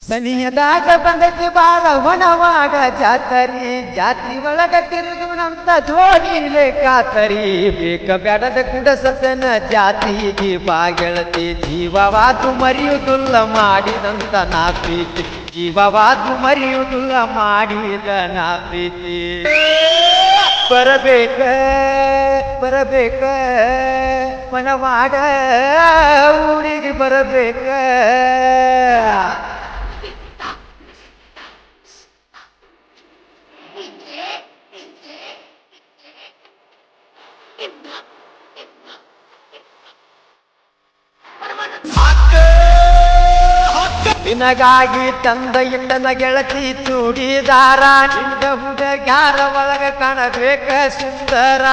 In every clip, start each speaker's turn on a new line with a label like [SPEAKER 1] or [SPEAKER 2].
[SPEAKER 1] ಸನಿಯದಾಗ ಬಂದೈತಿ ಬಾರ ಹೊಣವಾಡ ಜಾತ್ರಿ ಒಳಗ ತಿರುಗುವಂತ ಧೋನಿಲೆ ಕಾತರಿ ಬೇಕ ಬ್ಯಾಡದ ಕುಡಸತನ ಜಾತಿಗೆ ಬಾಗೆಳತಿ ಜೀವವಾದು ಮರೆಯುವುದಿಲ್ಲ ಮಾಡಿದಂತ ನಾ ಪ್ರೀತಿ ಜೀವವಾದು ಮರೆಯುವುದಿಲ್ಲ ಮಾಡಿದ ನಾ ಪ್ರೀತಿ ಬರಬೇಕ ಮನವಾಡ ಊರಿಗೆ ಬರಬೇಕ ನಿನಗಾಗಿ ತಂದ ಇಂಡನ ಗೆಳತಿ ಚೂಡಿದಾರ ನಿಂದ ಹುಡುಗ್ಯಾರ ಒಳಗ ಕಾಣಬೇಕ ಸುಂದರ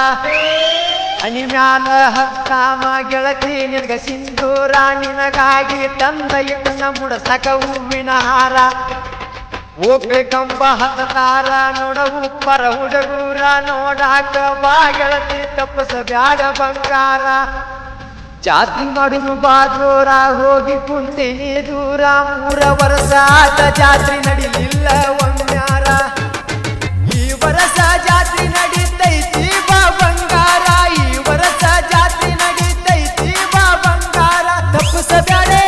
[SPEAKER 1] ಅನಿ ಮ್ಯಾಲ ಹತ್ತಾಮ ಗೆಳತಿ ನಿನಗ ಸಿಂಧೂರ ನಿನಗಾಗಿ ತಂದ ಇಂಡನ ಮುಡಸಕ ಹೂವಿನ ಹಾರ ಹೋಗ್ಬೇಕಂಬ ಹತ್ತಾರ ನೋಡವು ಪರ ಹುಡುಗೂರ ನೋಡಾಕ ಬಾ ಗೆಳತಿ ತಪ್ಪಸ ಬ್ಯಾಡ ಬಂಗಾರ ಜಾತ್ರೆ ಮಾಡುದು ಬಾದೂರ ಹೋಗಿ ಕುಂತೀನಿ ದೂರ 3 ವರ್ಷ ಆತ ಜಾತ್ರೆ ನಡಿಲಿಲ್ಲ ಒಮ್ಮ್ಯಾರ ಈ ವರ್ಷ ಜಾತ್ರೆ ನಡೀತೈತಿ ಬಾ ಬಂಗಾರ ಈ ವರ್ಷ ಜಾತ್ರೆ ನಡೀತೈತಿ ಬಾ ಬಂಗಾರ ತಪ್ಪಿಸಬ್ಯಾಡೆ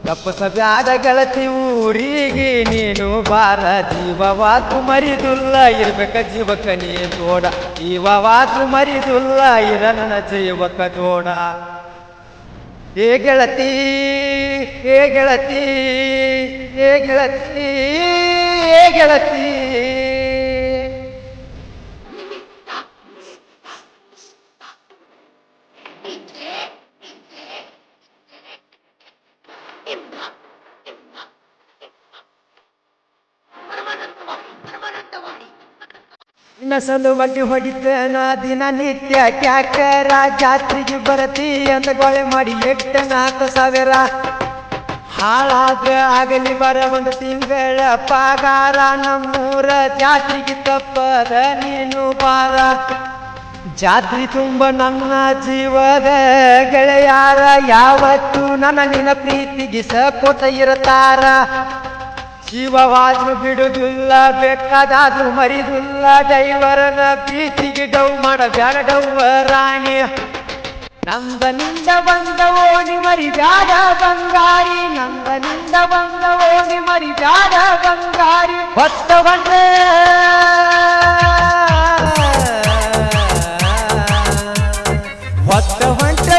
[SPEAKER 1] ತಪ್ಪಿಸಬ್ಯಾಡ ಗೆಳತಿ ಊರಿಗೆ ನೀನು ಬಾರ ಜೀವವಾತು ಮರಿದುಲ್ಲ ಇರ್ಬೇಕ ಜೀವಕ ನೀ ತೋಡ ಜೀವವಾತು ಮರಿದುಲ್ಲ ಇರ ನನ್ನ ಜೀವಕ ತೋಡ ಹೇ ಗೆಳತಿ ಹೇ ಗೆಳತಿ ಹೇ ಗೆಳತಿ ಹೇ ಗೆಳತಿ ನಸಲು ಬಡ್ಡಿ ಹೊಡಿತನ ದಿನನಿತ್ಯ ಕ್ಯಾಕರ ಜಾತ್ರೆಗೆ ಬರತಿ ಅಂತ ಗೊಳೆ ಮಾಡಿ 8,000 ಹಾಳಾದ್ರ ಆಗಲಿ ಬರ 1 ತಿಂಗಳ ಪಗಾರ ನಮ್ಮೂರ ಜಾತ್ರೆಗೆ ತಪ್ಪದ ನೀನು ಬಾರ ಜಾತ್ರೆ ತುಂಬ ನನ್ನ ಜೀವದ ಗೆಳೆಯಾರ ಯಾವತ್ತು ನನ್ನ ನಿನ್ನ ಪ್ರೀತಿಗೆ ಸಪೋತ ಇರತಾರ ಜೀವವಾದ್ರು ಬಿಡುದಿಲ್ಲ ಬೇಕಾದಾದ್ರು ಮರಿದುಲ್ಲ ಡೈವರನ ಪ್ರೀತಿಗೆ ಡೌ ಮಾಡ ಬ್ಯಾಡ ಡೌವರಾಣಿ ನಂದನಿಂದ ಬಂದ ಓಣಿ ಮರಿ ಬ್ಯಾಡ ಬಂಗಾರಿ ನಂದನಿಂದ ಬಂದ ಓಣಿ ಮರಿ ಬ್ಯಾಡ ಬಂಗಾರಿ ಹೊತ್ತ ಹೊಂಟ್ರೆ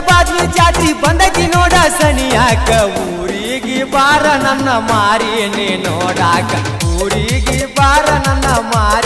[SPEAKER 1] ಬಾದ್ಲಿ ಜಾತಿ ಬಂದಗಿ ನೋಡ ಸನಿಯಾಕ ಊರಿಗೆ ಬಾರ ನನ್ನ ಮಾರಿ ನೀ ನೋಡಾಕ ಊರಿಗೆ ಬಾರ ನನ್ನ ಮಾರಿ